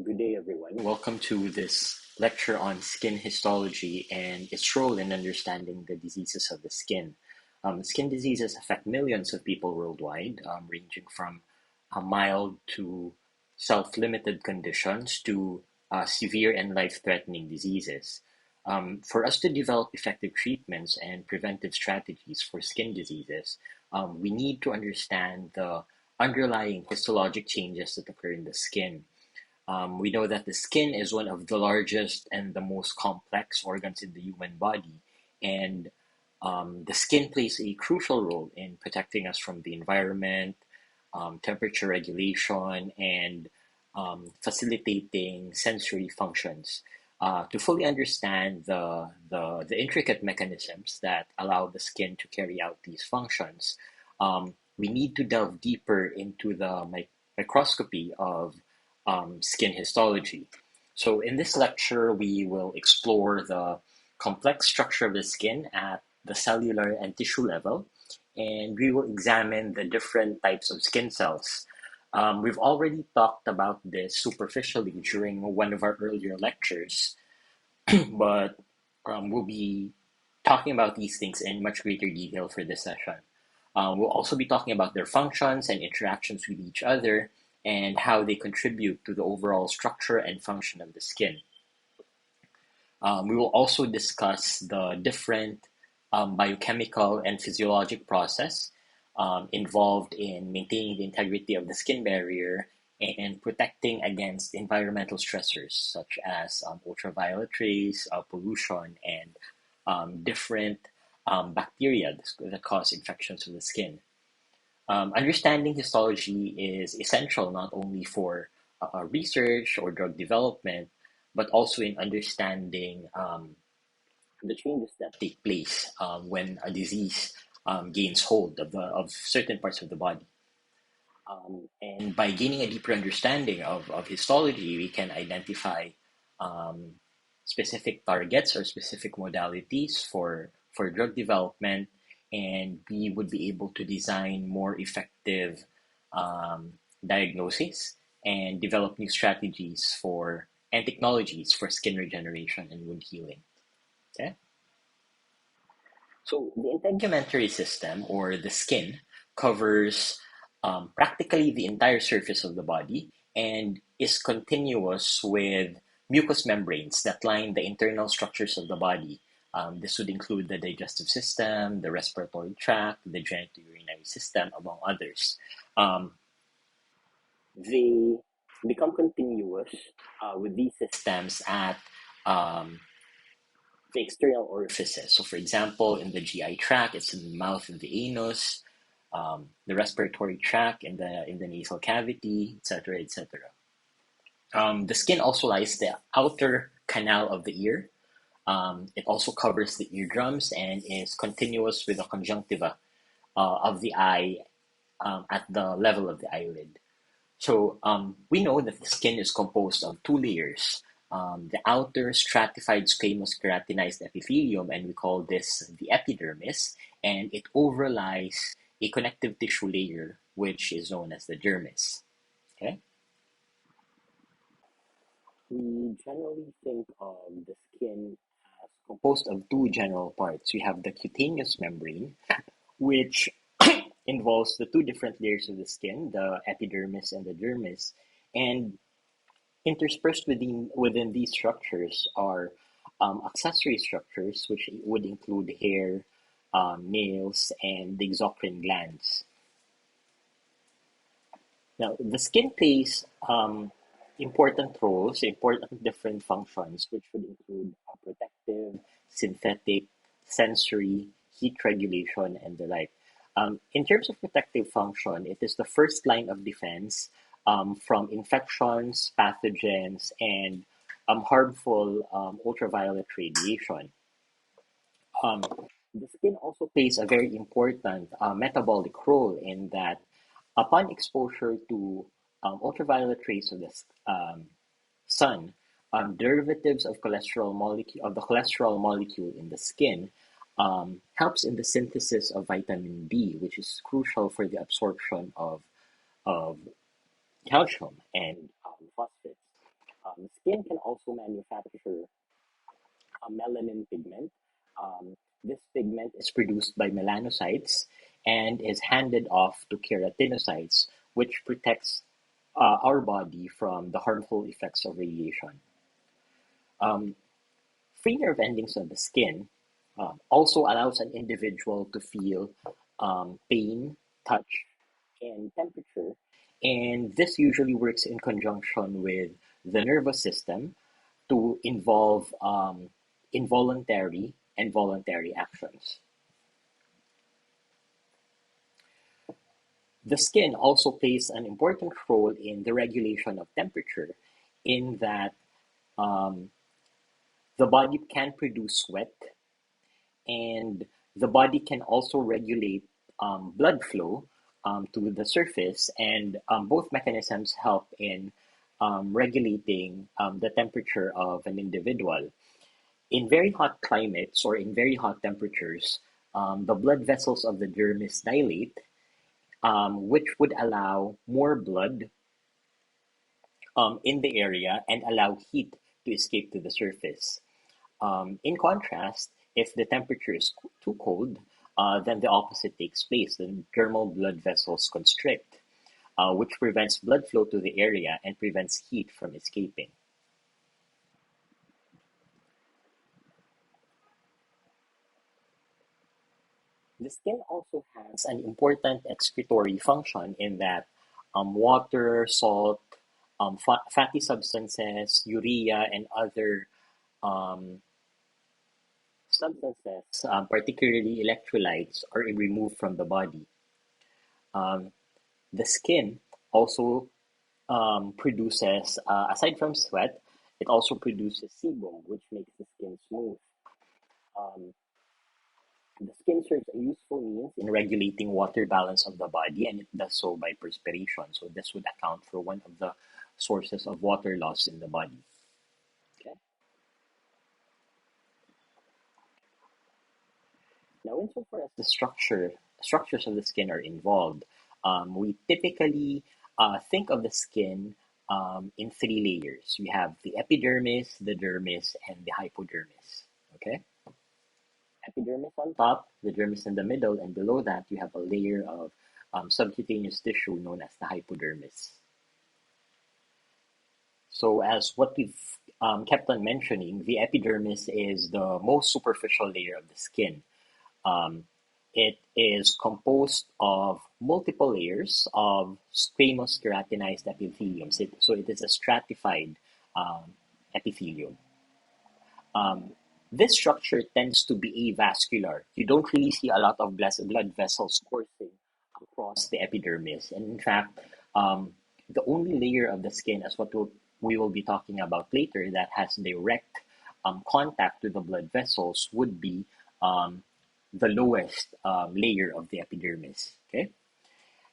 Good day, everyone. Welcome to this lecture on skin histology and its role in understanding the diseases of the skin. Skin diseases affect millions of people worldwide, ranging from mild to self-limited conditions to severe and life-threatening diseases. For us to develop effective treatments and preventive strategies for skin diseases, we need to understand the underlying histologic changes that occur in the skin. We know that the skin is one of the largest and the most complex organs in the human body, and the skin plays a crucial role in protecting us from the environment, temperature regulation, and facilitating sensory functions. To fully understand the intricate mechanisms that allow the skin to carry out these functions, we need to delve deeper into the microscopy of skin histology. So in this lecture, we will explore the complex structure of the skin at the cellular and tissue level, and we will examine the different types of skin cells. We've already talked about this superficially during one of our earlier lectures, but we'll be talking about these things in much greater detail for this session. We'll also be talking about their functions and interactions with each other and how they contribute to the overall structure and function of the skin. We will also discuss the different biochemical and physiologic process involved in maintaining the integrity of the skin barrier and protecting against environmental stressors such as ultraviolet rays, pollution, and different bacteria that cause infections of the skin. Understanding histology is essential not only for research or drug development, but also in understanding the changes that take place when a disease gains hold of certain parts of the body. And by gaining a deeper understanding of histology, we can identify um, specific targets or specific modalities for drug development, and we would be able to design more effective um, diagnoses and develop new strategies for and technologies for skin regeneration and wound healing. Okay? So the integumentary system, or the skin, covers practically the entire surface of the body and is continuous with mucous membranes that line the internal structures of the body. This would include the digestive system, the respiratory tract, the genitourinary system, among others. Um, they become continuous with these systems at um, the external orifices. So, for example, in the GI tract, it's in the mouth and the anus, the respiratory tract in the nasal cavity, etc., etc. The skin also lies the outer canal of the ear. It also covers the eardrums and is continuous with the conjunctiva of the eye at the level of the eyelid. So we know that the skin is composed of two layers. The outer stratified squamous keratinized epithelium, and we call this the epidermis, and it overlies a connective tissue layer, which is known as the dermis. Okay? We generally think of the skin as composed of two general parts. We have the cutaneous membrane, which involves the two different layers of the skin, the epidermis and the dermis, and interspersed within these structures are accessory structures, which would include hair, nails, and the exocrine glands. Now, the skin plays important roles, important different functions, which would include protective, synthetic, sensory, heat regulation, and the like. In terms of protective function, it is the first line of defense from infections, pathogens, and harmful ultraviolet radiation. Um, the skin also plays a very important metabolic role in that upon exposure to ultraviolet rays of the sun, derivatives of the cholesterol molecule in the skin helps in the synthesis of vitamin D, which is crucial for the absorption of calcium and phosphates. skin can also manufacture a melanin pigment. This pigment is produced by melanocytes and is handed off to keratinocytes, which protects our body from the harmful effects of radiation. Um, Free nerve endings of the skin also allows an individual to feel pain, touch, and temperature. And this usually works in conjunction with the nervous system to involve involuntary and voluntary actions. The skin also plays an important role in the regulation of temperature, in that um, the body can produce sweat, and the body can also regulate blood flow to the surface, and both mechanisms help in regulating the temperature of an individual. In very hot climates or in very hot temperatures, the blood vessels of the dermis dilate, which would allow more blood in the area and allow heat to escape to the surface. In contrast, if the temperature is too cold, then the opposite takes place. The dermal blood vessels constrict, which prevents blood flow to the area and prevents heat from escaping. The skin also has an important excretory function, in that water, salt, fatty substances, urea, and other um, substances, particularly electrolytes, are removed from the body. Um, the skin also produces, aside from sweat, it also produces sebum, which makes the skin smooth. Um, the skin serves a useful means in regulating water balance of the body, and it does so by perspiration. So this would account for one of the sources of water loss in the body. Okay. Now, insofar as the structures of the skin are involved, we typically think of the skin in three layers. We have the epidermis, the dermis, and the hypodermis. Okay, epidermis on top, the dermis in the middle, and below that you have a layer of subcutaneous tissue known as the hypodermis. So, as what we've kept on mentioning, the epidermis is the most superficial layer of the skin. Um, it is composed of multiple layers of squamous keratinized epithelium. So it is a stratified um, epithelium. Um, this structure tends to be avascular. You don't really see a lot of blood vessels coursing across the epidermis. And in fact, um, the only layer of the skin, as we will be talking about later, that has direct contact with the blood vessels would be um, the lowest layer of the epidermis. Okay,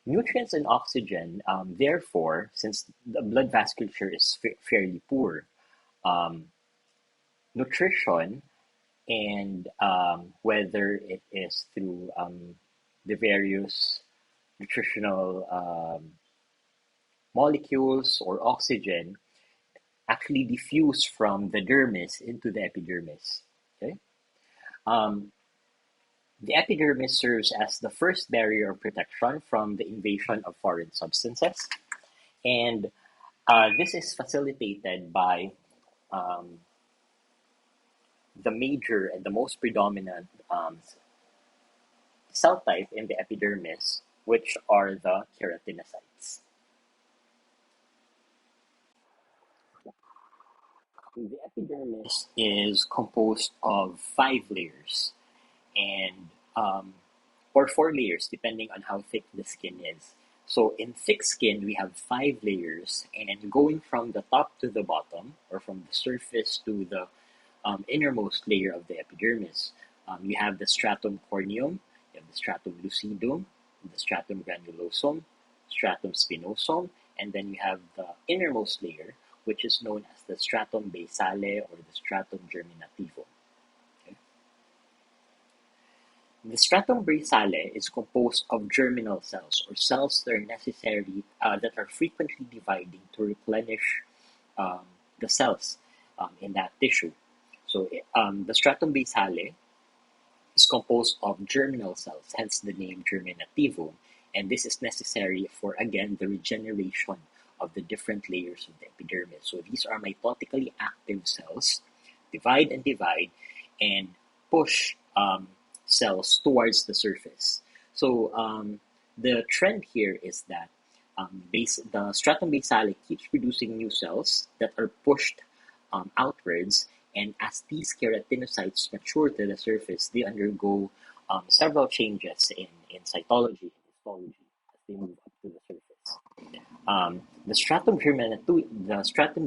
nutrients and oxygen. Therefore, since the blood vasculature is fairly poor, um, nutrition and whether it is through the various nutritional molecules or oxygen actually diffuse from the dermis into the epidermis. Okay, um, the epidermis serves as the first barrier of protection from the invasion of foreign substances, and this is facilitated by um, the major and the most predominant cell type in the epidermis, which are the keratinocytes. The epidermis is composed of five layers, and or four layers, depending on how thick the skin is. So in thick skin, we have five layers, and going from the top to the bottom, or from the surface to the innermost layer of the epidermis, you have the stratum corneum, you have the stratum lucidum, the stratum granulosum, stratum spinosum, and then you have the innermost layer, which is known as the stratum basale or the stratum germinativum. Okay? The stratum basale is composed of germinal cells, or cells that are necessary that are frequently dividing to replenish um, the cells in that tissue. So the stratum basale is composed of germinal cells, hence the name germinativum, and this is necessary for, again, the regeneration of the different layers of the epidermis. So these are mitotically active cells, divide and push cells towards the surface. So the trend here is that the stratum basale keeps producing new cells that are pushed outwards, and as these keratinocytes mature to the surface, they undergo several changes in cytology and histology as they move up to the surface. The stratum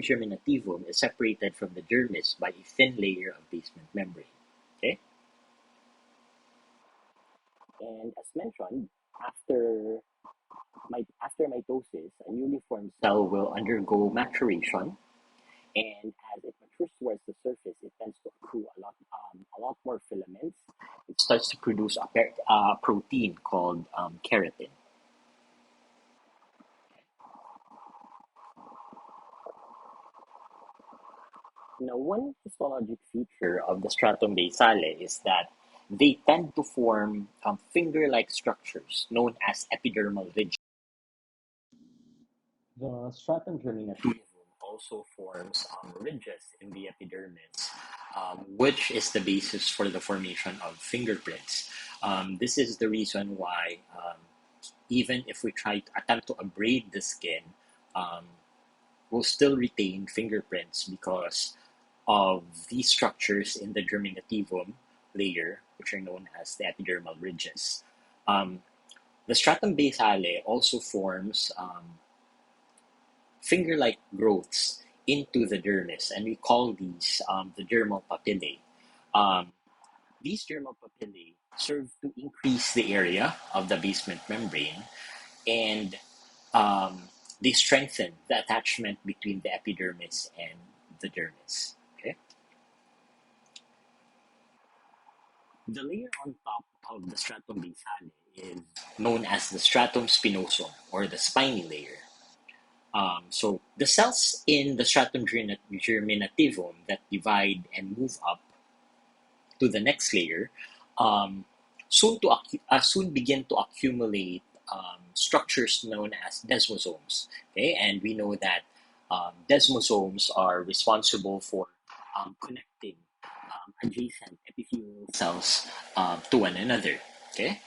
germinativum is separated from the dermis by a thin layer of basement membrane. Okay, and as mentioned, after after mitosis, a newly formed cell will undergo maturation, and as it matures towards the surface, it tends to accrue a lot more filaments. It starts to produce a protein called keratin. Now, one histologic feature of the stratum basale is that they tend to form finger-like structures known as epidermal ridges. The stratum germinativum also forms ridges in the epidermis, which is the basis for the formation of fingerprints. This is the reason why, even if we try to attempt to abrade the skin, um, we'll still retain fingerprints because of these structures in the germinativum layer, which are known as the epidermal ridges. Um, the stratum basale also forms finger-like growths into the dermis, and we call these the dermal papillae. Um, these dermal papillae serve to increase the area of the basement membrane, and um, they strengthen the attachment between the epidermis and the dermis. Okay, the layer on top of the stratum basale is known as the stratum spinosum, or the spiny layer. So the cells in the stratum germinativum that divide and move up to the next layer um, soon begin to accumulate structures known as desmosomes. Okay, and we know that desmosomes are responsible for connecting adjacent epithelial cells to one another. Okay,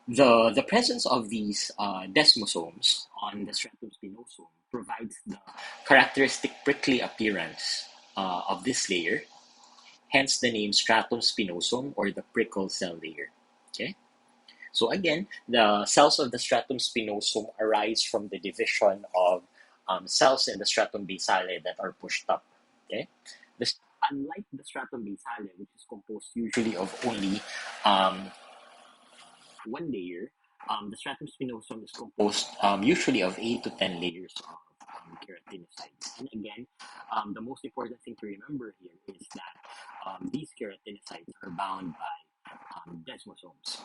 the presence of these desmosomes on the stratum spinosum provides the characteristic prickly appearance of this layer, hence the name stratum spinosum, or the prickle cell layer. Okay, so again, the cells of the stratum spinosum arise from the division of cells in the stratum basale that are pushed up. Okay, this, unlike the stratum basale, which is composed usually of only um, one layer, the stratum spinosum is composed usually of 8 to 10 layers of keratinocytes. And again, the most important thing to remember here is that these keratinocytes are bound by desmosomes.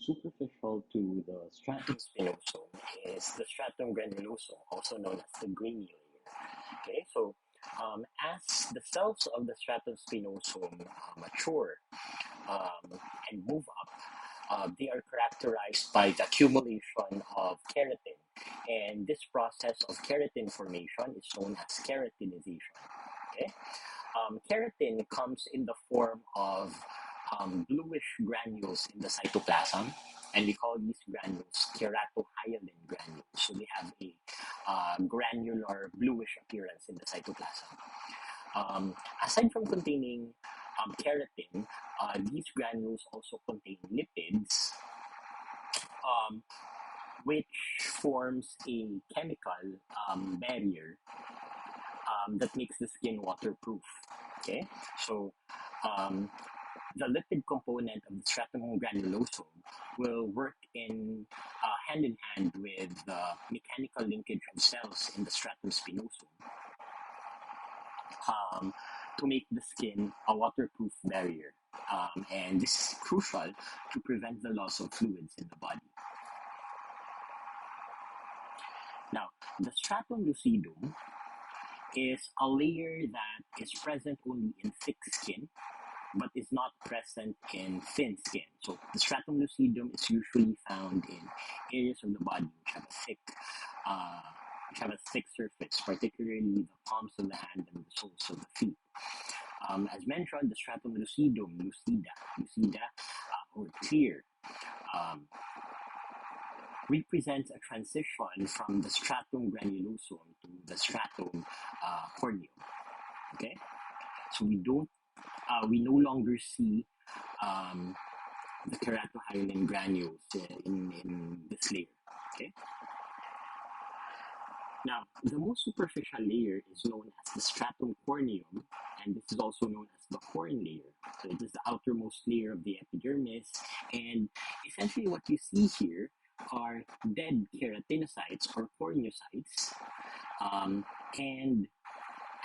Superficial to the stratum spinosum is the stratum granulosum, also known as the grainy layer. Okay, so as the cells of the stratum spinosum mature and move up, they are characterized by the accumulation of keratin. And this process of keratin formation is known as keratinization. Okay? Keratin comes in the form of bluish granules in the cytoplasm, and we call these granules keratohyalin granules. So they have a granular bluish appearance in the cytoplasm. Aside from containing keratin, these granules also contain lipids, um, which forms a chemical barrier that makes the skin waterproof. Okay, so um, the lipid component of the stratum granulosum will work in hand in hand with the mechanical linkage of cells in the stratum spinosum um, to make the skin a waterproof barrier. And this is crucial to prevent the loss of fluids in the body. Now, the stratum lucidum is a layer that is present only in thick skin but is not present in thin skin. So the stratum lucidum is usually found in areas of the body uh, which have a thick surface, particularly the palms of the hand and the soles of the feet. As mentioned, the stratum lucidum, lucida, or clear, um, represents a transition from the stratum granulosum to the stratum corneum. Okay, so we no longer see um, the keratohyalin granules in this layer. Okay. Now, the most superficial layer is known as the stratum corneum, and this is also known as the horn layer. So it is the outermost layer of the epidermis, and essentially what you see here are dead keratinocytes or corneocytes, and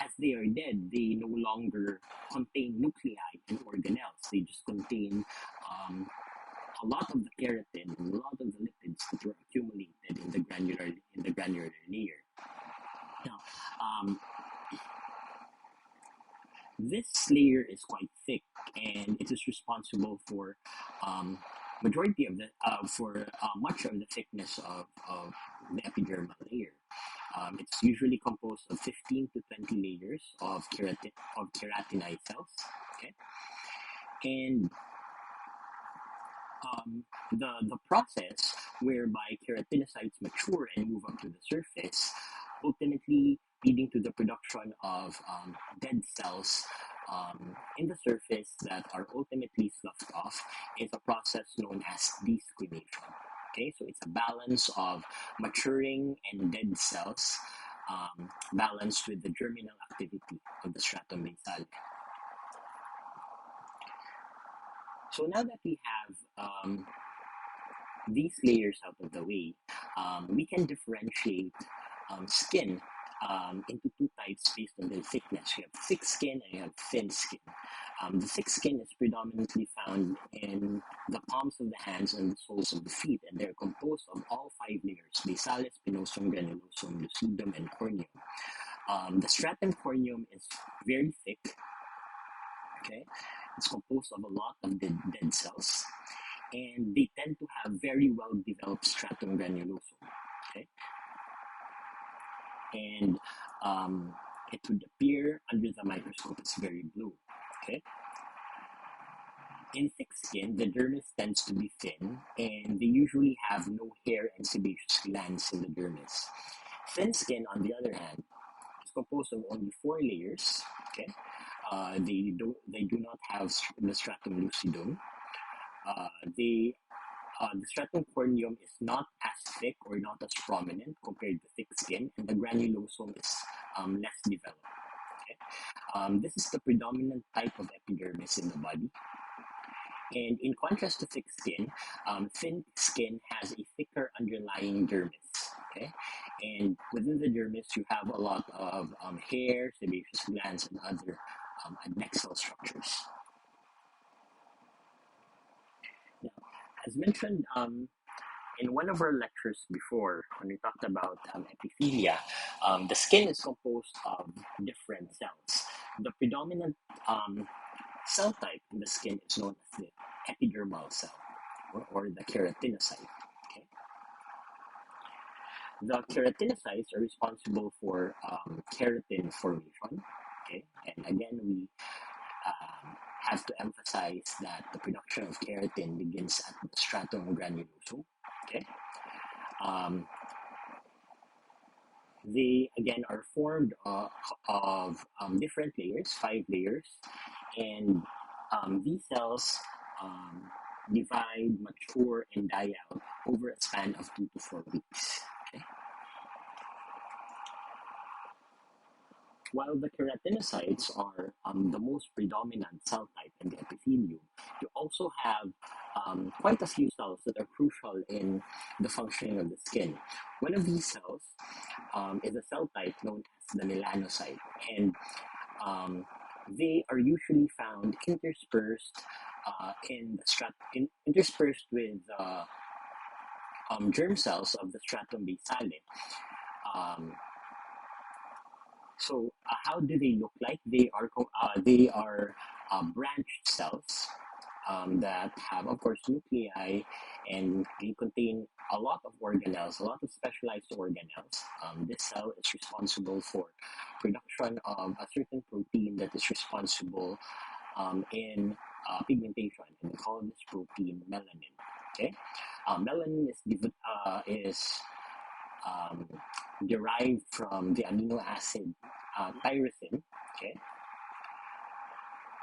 as they are dead, they no longer contain nuclei and organelles. They just contain a lot of the keratin and a lot of the lipids that were accumulated in the granular layer. Now, um, this layer is quite thick, and it is responsible for um, majority of the for much of the thickness of the epidermal layer. It's usually composed of 15 to 20 layers of keratinized cells. Okay, and the process whereby keratinocytes mature and move up to the surface, ultimately leading to the production of dead cells in the surface that are ultimately sloughed off, is a process known as desquamation. Okay, so it's a balance of maturing and dead cells balanced with the germinal activity of the stratum basale. So now that we have these layers out of the way, we can differentiate skin into two types based on their thickness. You have thick skin and you have thin skin. The thick skin is predominantly found in the palms of the hands and the soles of the feet, and they're composed of all five layers: basalis, spinosum, granulosum, lucidum, and corneum. The stratum corneum is very thick. Okay, it's composed of a lot of dead cells, and they tend to have very well developed stratum granulosum. Okay, and it would appear under the microscope as very blue. Okay, in thick skin, the dermis tends to be thin, and they usually have no hair and sebaceous glands in the dermis. Thin skin, on the other hand, is composed of only four layers. Okay, they do not have the stratum lucidum. The stratum corneum is not as thick or not as prominent compared to thick skin, and the granulosum is less developed. Okay? This is the predominant type of epidermis in the body. And in contrast to thick skin, thin skin has a thicker underlying dermis. Okay, and within the dermis, you have a lot of hair, sebaceous glands, and other adnexal structures. Now, as mentioned in one of our lectures before, when we talked about epithelia, the skin is composed of different cells. The predominant cell type in the skin is known as the epidermal cell, or the keratinocyte. Okay? The keratinocytes are responsible for keratin formation. Okay, and again, we have to emphasize that the production of keratin begins at the stratum granulosum. Okay, um, they again are formed of different layers, five layers, and these cells um, divide, mature, and die out over a span of 2 to 4 weeks. Okay? While the keratinocytes are the most predominant cell type in the epithelium, you also have quite a few cells that are crucial in the functioning of the skin. One of these cells is a cell type known as the melanocyte, and they are usually found interspersed interspersed with germ cells of the stratum basale. Um, so how do they look like? They are branched cells that have, of course, nuclei, and they contain a lot of organelles, a lot of specialized organelles. This cell is responsible for production of a certain protein that is responsible in pigmentation, and we call this protein melanin. Okay, melanin is um, derived from the amino acid tyrosine. Okay,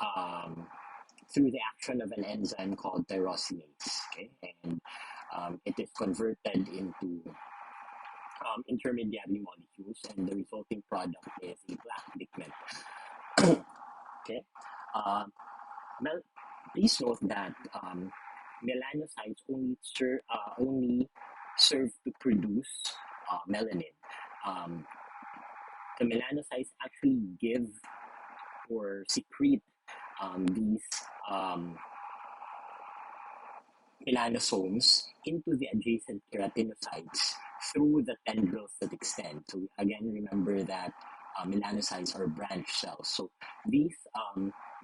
um, through the action of an enzyme called tyrosinase. Okay, and it is converted into intermediary molecules, and the resulting product is a black pigment. Okay, um, mel- please note that melanocytes only serve to produce melanin. Um, the melanocytes actually give or secrete these um, melanosomes into the adjacent keratinocytes through the tendrils that extend. So again, remember that melanocytes are branch cells. So these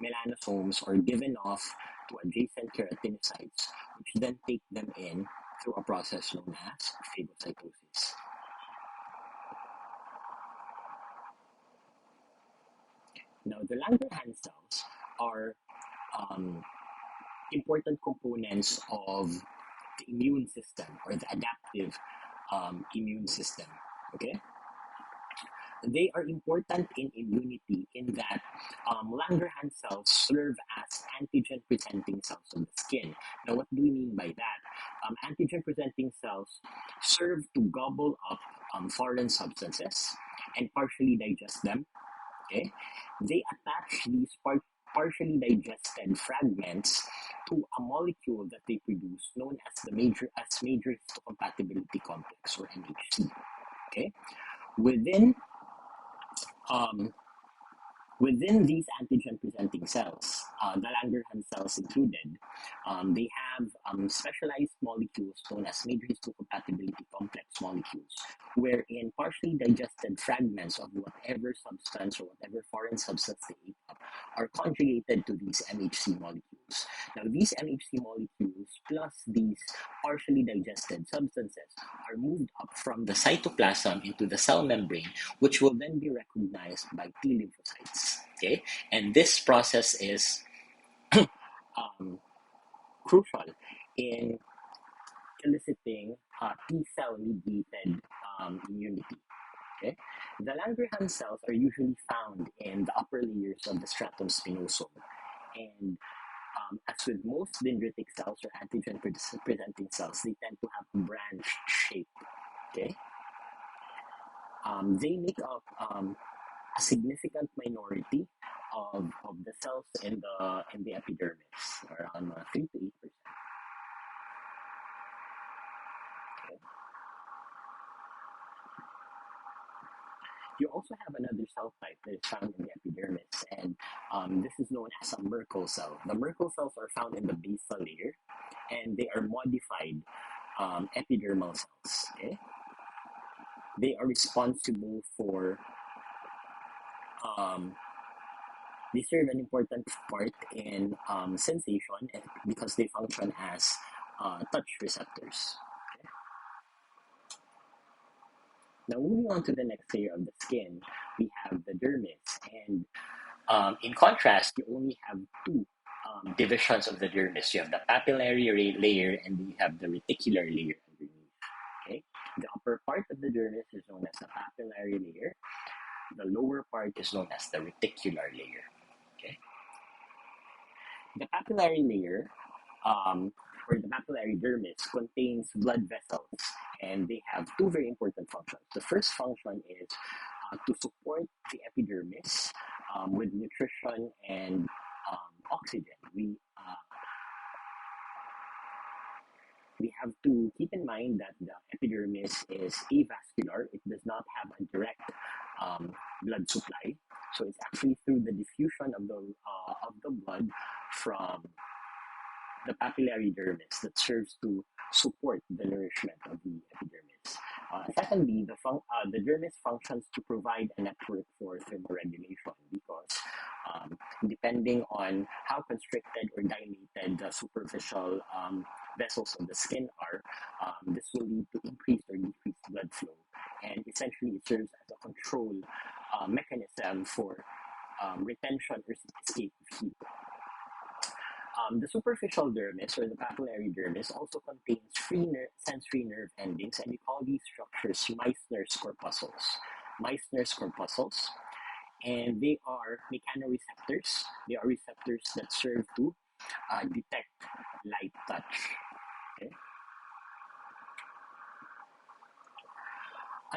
melanosomes are given off to adjacent keratinocytes, which then take them in through a process known as phagocytosis. Now, the Langerhans cells are um, important components of the immune system or the adaptive immune system. Okay, they are important in immunity in that Langerhans cells serve as antigen presenting cells of the skin. Now, what do we mean by that? Antigen presenting cells serve to gobble up foreign substances and partially digest them. Okay, they attach these partially digested fragments to a molecule that they produce known as major histocompatibility complex, or MHC. Okay, within um, within these antigen-presenting cells, the Langerhans cells included, they have specialized molecules known as major histocompatibility complex molecules, wherein partially digested fragments of whatever substance or whatever foreign substance they ate up are conjugated to these MHC molecules. Now, these MHC molecules plus these partially digested substances are moved up from the cytoplasm into the cell membrane, which will then be recognized by T lymphocytes. Okay, and this process is um, crucial in eliciting T cell mediated immunity. Okay, the Langerhans cells are usually found in the upper layers of the stratum spinosum, and as with most dendritic cells or antigen presenting cells, they tend to have a branched shape. Okay, they make up a significant minority of the cells in the epidermis, around 3 to 8%. Okay. You also have another cell type that is found in the epidermis, and this is known as a Merkel cell. The Merkel cells are found in the basal layer, and they are modified epidermal cells. Okay? They are responsible for um, they serve an important part in sensation because they function as touch receptors. Okay? Now, moving on to the next layer of the skin, we have the dermis. And in contrast, you only have two divisions of the dermis. You have the papillary layer and you have the reticular layer underneath. Okay? The upper part of the dermis is known as the papillary layer. The lower part is known as the reticular layer. Okay? The papillary layer, or the papillary dermis, contains blood vessels, and they have two very important functions. The first function is to support the epidermis with nutrition and oxygen. We have to keep in mind that the epidermis is avascular. It does not have a direct blood supply. So it's actually through the diffusion of the blood from the papillary dermis that serves to support the nourishment of the epidermis. secondly, the dermis functions to provide a network for thermoregulation because depending on how constricted or dilated the superficial vessels of the skin are, this will lead to increased or decreased blood flow. And essentially, it serves as a control mechanism for retention or escape of heat. The superficial dermis or the papillary dermis also contains sensory nerve endings, and we call these structures Meissner's corpuscles. Meissner's corpuscles, and they are mechanoreceptors. They are receptors that serve to detect light touch. Okay?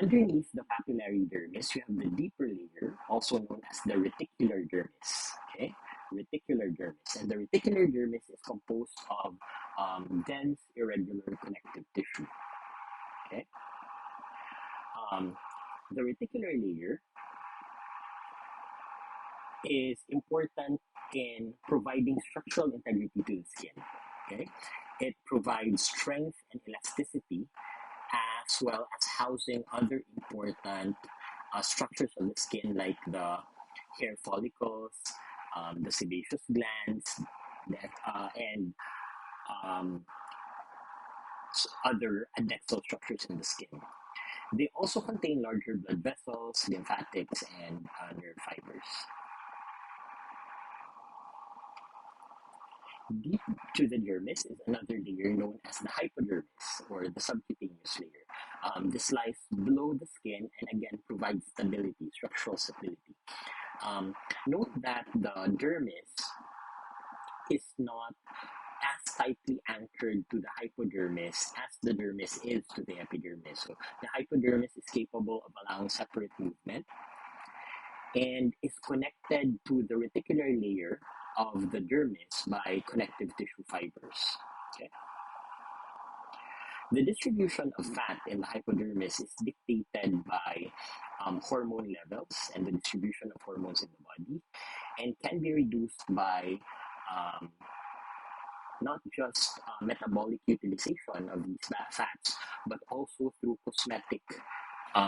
Underneath the papillary dermis, you have the deeper layer, also known as the reticular dermis. Okay, reticular dermis, and the reticular dermis is composed of dense, irregular connective tissue. Okay, um, the reticular layer is important in providing structural integrity to the skin. Okay, it provides strength and elasticity as well as housing other important structures of the skin like the hair follicles, the sebaceous glands, and um, other adnexal structures in the skin. They also contain larger blood vessels, lymphatics, and nerve fibers. Deep to the dermis is another layer known as the hypodermis or the subcutaneous layer. This lies below the skin and again provides stability, structural stability. Note that the dermis is not as tightly anchored to the hypodermis as the dermis is to the epidermis. So the hypodermis is capable of allowing separate movement and is connected to the reticular layer of the dermis by connective tissue fibers. Okay? The distribution of fat in the hypodermis is dictated by hormone levels and the distribution of hormones in the body, and can be reduced by not just metabolic utilization of these fats, but also through cosmetic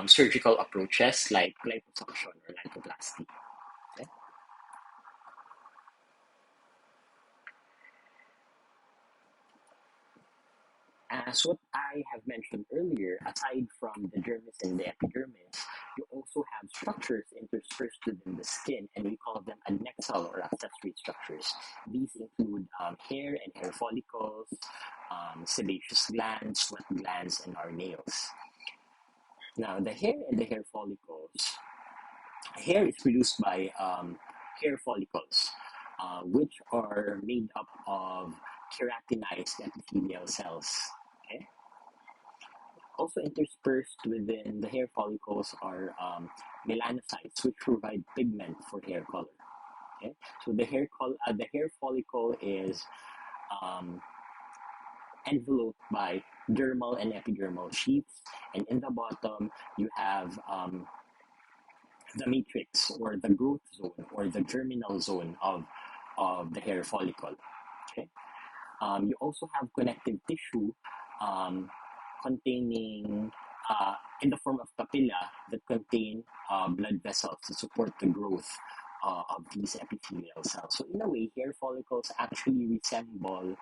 surgical approaches like liposuction or lipoplasty. Okay? As what I have mentioned earlier, aside from the dermis and the epidermis, you also have structures interspersed within the skin, and we call them adnexal or accessory structures. These include hair and hair follicles, sebaceous glands, sweat glands, and our nails. Now, the hair and the hair follicles, hair is produced by hair follicles, which are made up of keratinized epithelial cells. Okay? Also interspersed within the hair follicles are melanocytes, which provide pigment for hair color. Okay, so the hair follicle is um, enveloped by dermal and epidermal sheaths, and in the bottom you have the matrix or the growth zone or the germinal zone of the hair follicle. Okay, you also have connective tissue um, containing in the form of papilla that contain blood vessels to support the growth of these epithelial cells. So in a way, hair follicles actually resemble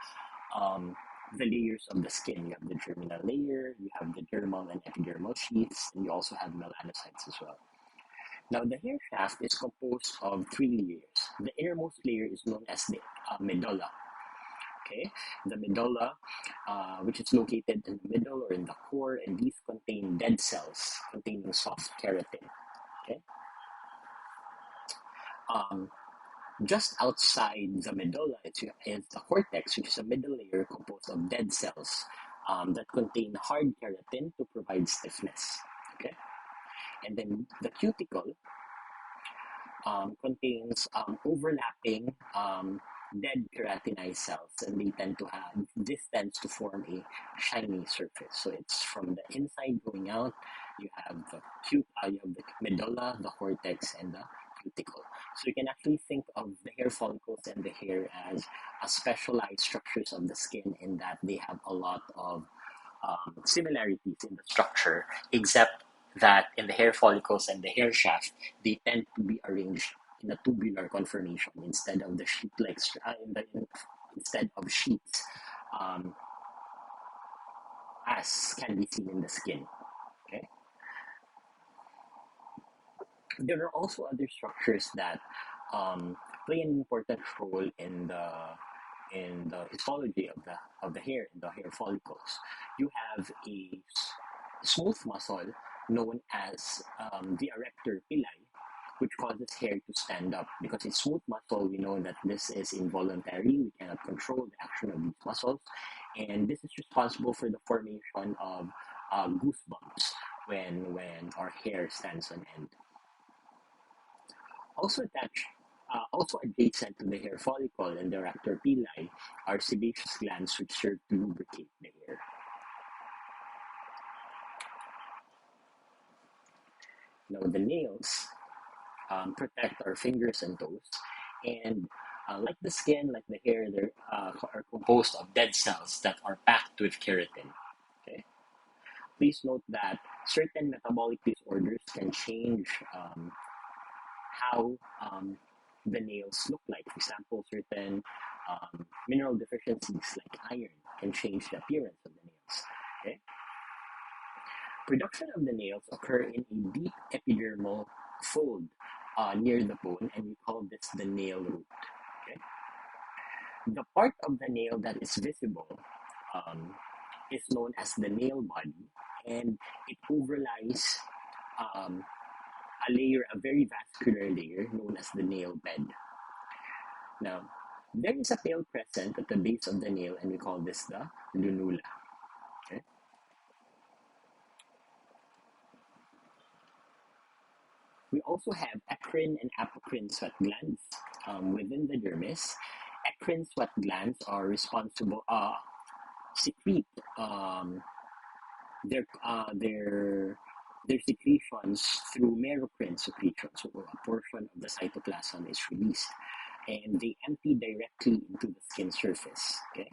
um, the layers of the skin. You have the germinal layer, you have the dermal and epidermal sheaths, and you also have melanocytes as well. Now, the hair shaft is composed of three layers. The innermost layer is known as the medulla. Okay, the medulla, which is located in the middle or in the core, and these contain dead cells containing soft keratin. Okay, um, just outside the medulla is the cortex, which is a middle layer composed of dead cells that contain hard keratin to provide stiffness. Okay, and then the cuticle contains overlapping dead keratinized cells, and this tends to form a shiny surface. So it's from the inside going out. You have you have the medulla, the cortex, and the cuticle. So you can actually think of the hair follicles and the hair as a specialized structures of the skin in that they have a lot of similarities in the structure, except that in the hair follicles and the hair shaft, they tend to be arranged in a tubular conformation instead of the sheet-like instead of sheets, um, as can be seen in the skin. Okay, there are also other structures that play an important role in the histology of the hair in the hair follicles. You have a smooth muscle known as the erector pili, which causes hair to stand up. Because it's smooth muscle, we know that this is involuntary. We cannot control the action of these muscles, and this is responsible for the formation of goosebumps when our hair stands on end. Also attached, also adjacent to the hair follicle and the erector pili are sebaceous glands which serve to lubricate the hair. Now the nails protect our fingers and toes, and like the skin, like the hair, they are composed of dead cells that are packed with keratin. Okay, please note that certain metabolic disorders can change how the nails look like. For example, certain mineral deficiencies like iron can change the appearance of the nails. Okay? Production of the nails occur in a deep epidermal fold near the bone, and we call this the nail root. Okay? The part of the nail that is visible um, is known as the nail body, and it overlies um, a very vascular layer known as the nail bed. Now, there is a tail present at the base of the nail, and we call this the lunula. Okay? We also have eccrine and apocrine sweat glands within the dermis. Eccrine sweat glands are responsible, secrete their uh, their their secretions through merocrine secretion. So a portion of the cytoplasm is released, and they empty directly into the skin surface. Okay.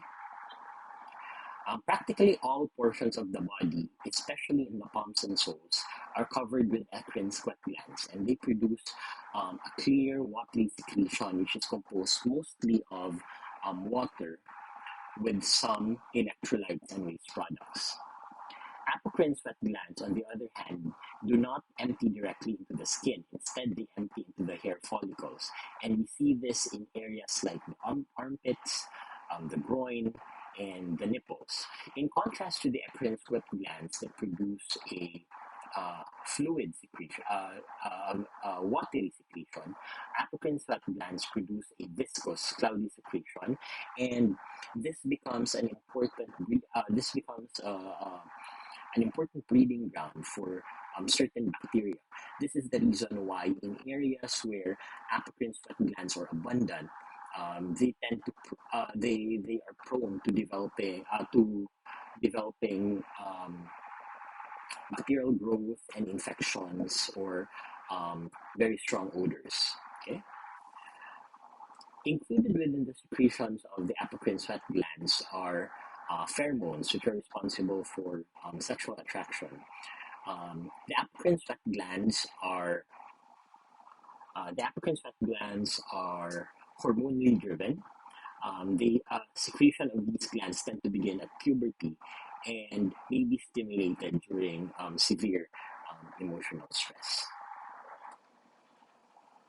Practically all portions of the body, especially in the palms and soles, are covered with eccrine sweat glands, and they produce a clear, watery secretion, which is composed mostly of water with some electrolytes and waste products. Apocrine sweat glands, on the other hand, do not empty directly into the skin. Instead, they empty into the hair follicles. And we see this in areas like the armpits, the groin, and the nipples. In contrast to the eccrine sweat glands that produce a fluid secretion, watery secretion, apocrine sweat glands produce a viscous, cloudy secretion, and this becomes an important breeding ground for certain bacteria. This is the reason why in areas where apocrine sweat glands are abundant, they tend to they are prone to developing bacterial growth and infections or very strong odors. Okay. Included within the secretions of the apocrine sweat glands are pheromones, which are responsible for sexual attraction. The apocrine sweat glands are hormonally driven. The secretion of these glands tend to begin at puberty and may be stimulated during severe emotional stress.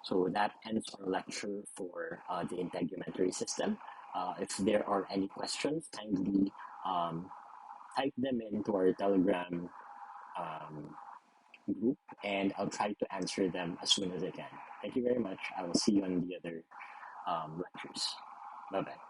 So that ends our lecture for the integumentary system. If there are any questions, kindly um, type them into our Telegram um, group, and I'll try to answer them as soon as I can. Thank you very much. I will see you on the other lectures. Bye bye.